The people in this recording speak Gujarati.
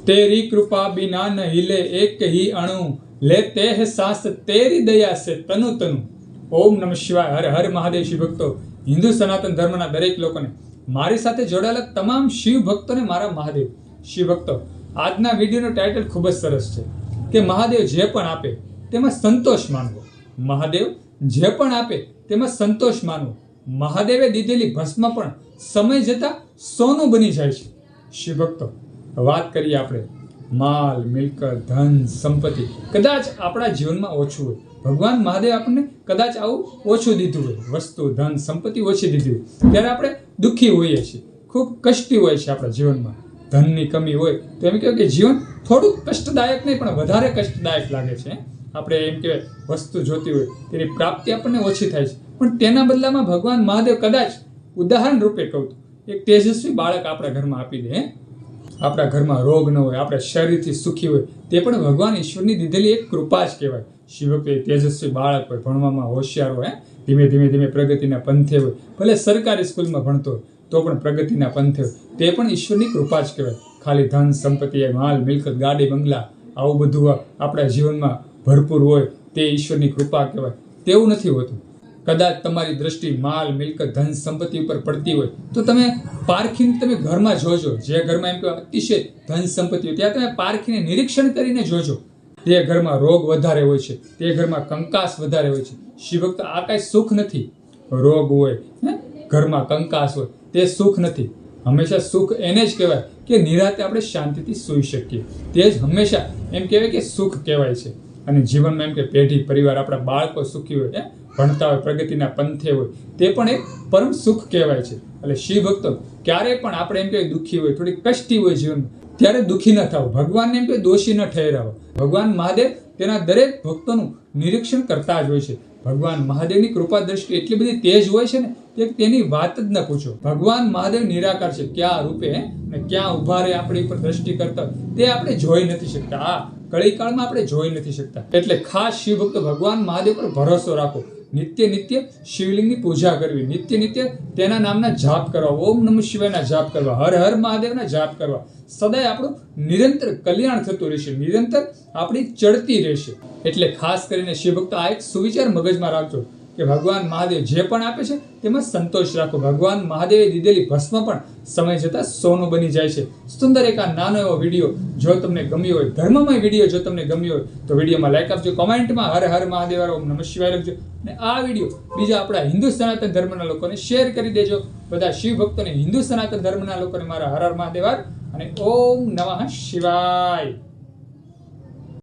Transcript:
तेरी कृपा बिना न हिले एक ही अणु लेते हैं सांस तेरी दया से तनु तनु। ओम नमः शिवाय। हर हर महादेव। शिव भक्तो, हिंदू सनातन धर्मना दरेक लोकोने, मारी साथे जोડાયેલા તમામ શિવ ભક્તોને મારા મહાદેવ। શિવ ભક્તો, આજના વિડીયોનો ટાઇટલ ખૂબ જ સરસ છે કે મહાદેવ જે પણ આપે તેમાં સંતોષ માનવો। મહાદેવ જે પણ આપે તેમાં સંતોષ માનવો। મહાદેવે દીધેલી ભસ્મ પણ સમય જતા સોનું બની જાય છે। શિવ ભક્તો, વાત કરીએ આપણે માલ, મિલકત, ધન, સંપત્તિ કદાચ આપણા જીવનમાં ઓછું હોય, ભગવાન મહાદેવ આપણને કદાચ આવું ઓછું દીધું હોય, વસ્તુ, ધન, સંપત્તિ ઓછી દીધી હોય, ત્યારે આપણે દુઃખી હોઈએ છીએ, ખૂબ કષ્ટી હોય છે આપણા જીવનમાં। ધનની કમી હોય તો એમ કહેવાય કે જીવન થોડું કષ્ટદાયક નહીં પણ વધારે કષ્ટદાયક લાગે છે। આપણે એમ કહેવાય વસ્તુ જોતી હોય તેની પ્રાપ્તિ આપણને ઓછી થાય છે, પણ તેના બદલામાં ભગવાન મહાદેવ કદાચ ઉદાહરણ રૂપે કહું તો એક તેજસ્વી બાળક આપણા ઘરમાં આપી દે। આપણા ઘરમાં રોગ ન હોય, આપણે શરીરથી સુખી હોય, તે પણ ભગવાન ઈશ્વરની દીધેલી એક કૃપા જ કહેવાય। શિવકે તેજસ્વી બાળક હોય, ભણવામાં હોશિયાર હોય, ધીમે ધીમે ધીમે પ્રગતિના પંથે હોય, ભલે સરકારી સ્કૂલમાં ભણતો હોય તો પણ પ્રગતિના પંથે હોય, તે પણ ઈશ્વરની કૃપા જ કહેવાય। ખાલી ધન, સંપત્તિ, માલ, મિલકત, ગાડી, બંગલા આવું બધું આપણા જીવનમાં ભરપૂર હોય તે ઈશ્વરની કૃપા કહેવાય, તેવું નથી હોતું। કદાચ તમારી દ્રષ્ટિ માલ, મિલકત, ધન, સંપત્તિ ઉપર પડતી હોય તો તમે પારખીને તમે ઘરમાં જોજો। જે ઘરમાં એમ કે અતિશય ધન સંપત્તિ હોય ત્યાં તમે પારખીને નિરીક્ષણ કરીને જોજો, તે ઘરમાં રોગ વધારે હોય છે, તે ઘરમાં કંકાસ વધારે હોય છે। શિવભક્ત, આ કાંઈ સુખ નથી। રોગ હોય, ઘરમાં કંકાસ હોય, તે સુખ નથી। હંમેશા સુખ એને જ કહેવાય કે નિરાતે આપણે શાંતિથી સૂઈ શકીએ, તે જ હંમેશા એમ કહેવાય કે સુખ કહેવાય છે। અને જીવનમાં એમ કે પેઢી, પરિવાર, આપણા બાળકો સુખી હોય, ભણતા હોય, પ્રગતિના પંથે હોય, તે પણ એક પરમ સુખ કહેવાય છે। એટલે શિવ ભક્તો, ક્યારેય પણ આપણે એમ કે દુઃખી હોય, થોડી કષ્ટી હોય જીવનમાં, ત્યારે દુઃખી ન થાવ, ભગવાનને એમ કે દોષી ન ઠહેરાવો। ભગવાન મહાદેવ તેના દરેક ભક્તોનું નિરીક્ષણ કરતા જ હોય છે। ભગવાન મહાદેવની કૃપા દ્રષ્ટિ એટલી બધી તેજ હોય છે ને કે તેની વાત જ ન પૂછો। ભગવાન મહાદેવ નિરાકાર છે, ક્યાં રૂપે અને ક્યાં ઉભા રહે આપણી ઉપર દ્રષ્ટિ કરતા તે આપણે જોઈ નથી શકતા। આ કળીકાળમાં આપણે જોઈ નથી શકતા। એટલે ખાસ શિવ ભક્તો, ભગવાન મહાદેવ પર ભરોસો રાખો, નિત્ય નિત્ય શિવલિંગની પૂજા કરવી, નિત્ય નિત્ય તેના નામના જાપ કરવા, ઓમ નમઃ શિવાયના જાપ કરવા, હર હર મહાદેવના જાપ કરવા। સદાય આપણું નિરંતર કલ્યાણ થતું રહેશે, નિરંતર આપણી ચડતી રહેશે। એટલે ખાસ કરીને શિવ ભક્તો, આ એક સુવિચાર મગજમાં રાખજો કે ભગવાન મહાદેવ જે પણ આપે છે તેમાં સંતોષ રાખો। ભગવાન મહાદેવે દીધેલી ભસ્મ પણ સમય જતાં સોનું બની જાય છે। સુંદર એક આ નાનો એવો વિડીયો જો તમને ગમ્યો હોય, ધર્મમય વિડીયો જો તમને ગમ્યો હોય તો વિડીયોમાં લાઈક આપજો, કોમેન્ટમાં હર હર મહાદેવ ઓમ નમઃ શિવાય લખજો, અને આ વિડીયો બીજા આપણા હિન્દુ સનાતન ધર્મના લોકોને શેર કરી દેજો। બધા શિવ ભક્તોને, હિન્દુ સનાતન ધર્મના લોકોને મારા હર હર મહાદેવ અને ઓમ નમઃ શિવાય।